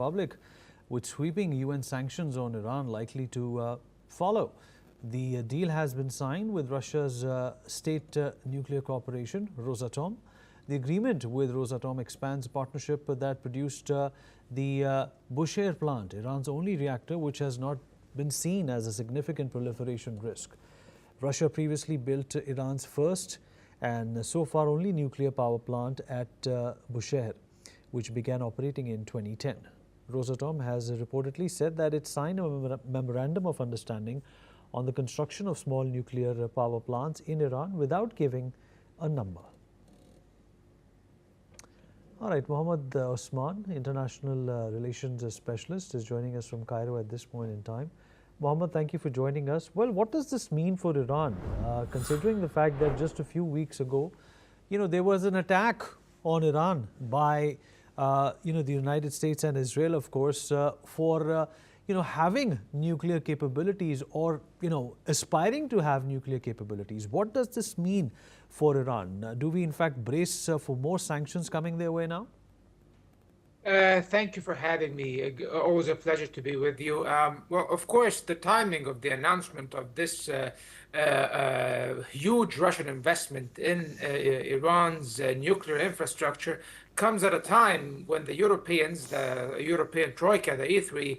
Republic, with sweeping UN sanctions on Iran likely to follow. The deal has been signed with Russia's state nuclear corporation, Rosatom. The agreement with Rosatom expands a partnership that produced the Bushehr plant, Iran's only reactor, which has not been seen as a significant proliferation risk. Russia previously built Iran's first and so far only nuclear power plant at Bushehr, which began operating in 2010. Rosatom has reportedly said that it signed a memorandum of understanding on the construction of small nuclear power plants in Iran without giving a number. All right, Mohammed Osman, International Relations Specialist, is joining us from Cairo at this point in time. Mohammed, thank you for joining us. Well, what does this mean for Iran, considering the fact that just a few weeks ago, there was an attack on Iran by, the United States and Israel, of course, for, having nuclear capabilities or, aspiring to have nuclear capabilities. What does this mean for Iran? Do we in fact brace for more sanctions coming their way now? Thank you for having me. Always a pleasure to be with you. Well, of course, the timing of the announcement of this huge Russian investment in Iran's nuclear infrastructure comes at a time when the Europeans, the European Troika, the E3,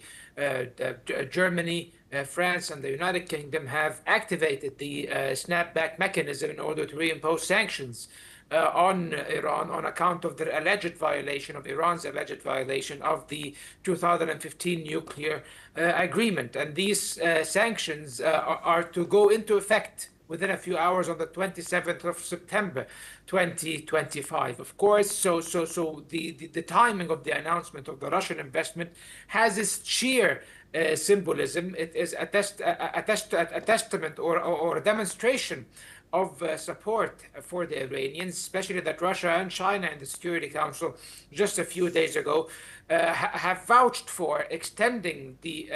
Germany, France, and the United Kingdom have activated the snapback mechanism in order to reimpose sanctions on Iran on account of their alleged violation of Iran's alleged violation of the 2015 nuclear agreement. And these sanctions are to go into effect within a few hours on the 27th of September 2025. Of course, so the timing of the announcement of the Russian investment has its sheer symbolism. It is a testament or a demonstration of support for the Iranians, especially that Russia and China in the Security Council just a few days ago have vouched for extending the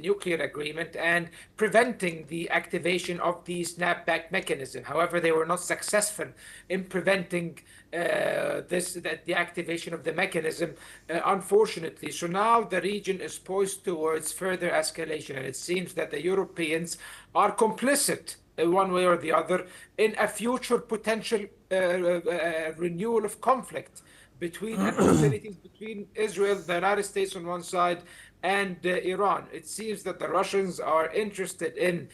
nuclear agreement and preventing the activation of the snapback mechanism. However, they were not successful in preventing the activation of the mechanism, unfortunately. So now the region is poised towards further escalation, and it seems that the Europeans are complicit one way or the other in a future potential renewal of conflict between hostilities between Israel, the United States on one side, and Iran. It seems that the Russians are interested in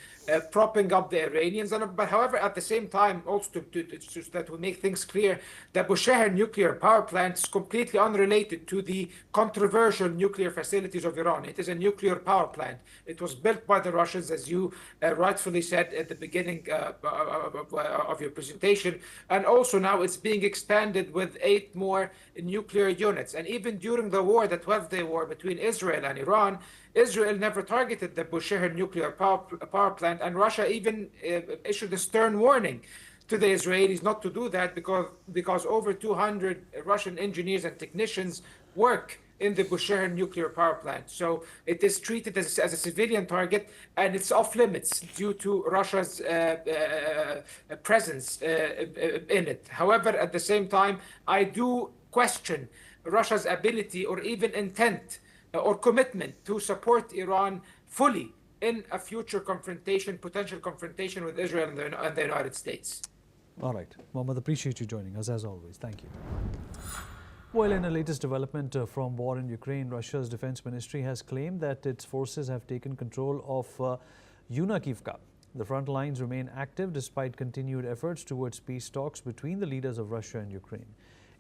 propping up the Iranians. But however, at the same time, also so that we make things clear, the Bushehr nuclear power plant is completely unrelated to the controversial nuclear facilities of Iran. It is a nuclear power plant. It was built by the Russians, as you rightfully said at the beginning of your presentation. And also now it's being expanded with 8 more nuclear units. And even during the war, the 12-day war between Israel and Iran, Israel never targeted the Bushehr nuclear power plant, and Russia even issued a stern warning to the Israelis not to do that because over 200 Russian engineers and technicians work in the Bushehr nuclear power plant. So it is treated as a civilian target, and it's off limits due to Russia's presence in it. However, at the same time, I do question Russia's ability or even intent or commitment to support Iran fully in a future potential confrontation with Israel and the United States. All right. Mohammed, appreciate you joining us as always. Thank you. Well, in the latest development from war in Ukraine, Russia's defense ministry has claimed that its forces have taken control of Yunakivka. The front lines remain active despite continued efforts towards peace talks between the leaders of Russia and Ukraine.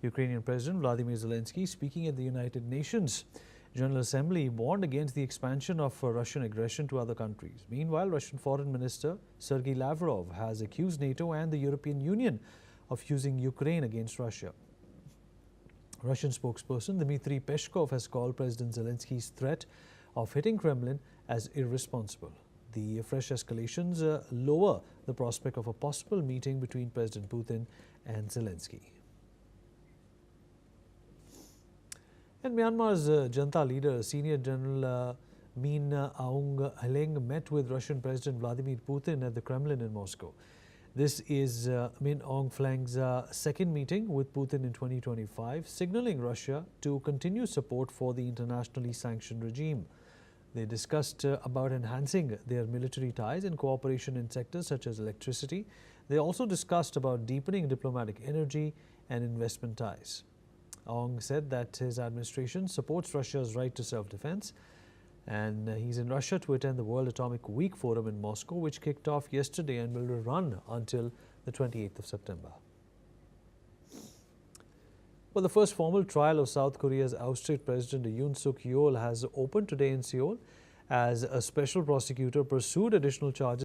Ukrainian President Vladimir Zelensky, speaking at the United Nations General Assembly, warned against the expansion of Russian aggression to other countries. Meanwhile, Russian Foreign Minister Sergei Lavrov has accused NATO and the European Union of using Ukraine against Russia. Russian spokesperson Dmitry Peskov has called President Zelensky's threat of hitting Kremlin as irresponsible. The fresh escalations lower the prospect of a possible meeting between President Putin and Zelensky. And Myanmar's Junta leader, Senior General Min Aung Hlaing, met with Russian President Vladimir Putin at the Kremlin in Moscow. This is Min Aung Hlaing's second meeting with Putin in 2025, signaling Russia to continue support for the internationally sanctioned regime. They discussed about enhancing their military ties and cooperation in sectors such as electricity. They also discussed about deepening diplomatic energy and investment ties. Aung said that his administration supports Russia's right to self-defense, and he's in Russia to attend the World Atomic Week Forum in Moscow, which kicked off yesterday and will run until the 28th of September. Well, the first formal trial of South Korea's ousted President Yoon Suk Yeol has opened today in Seoul as a special prosecutor pursued additional charges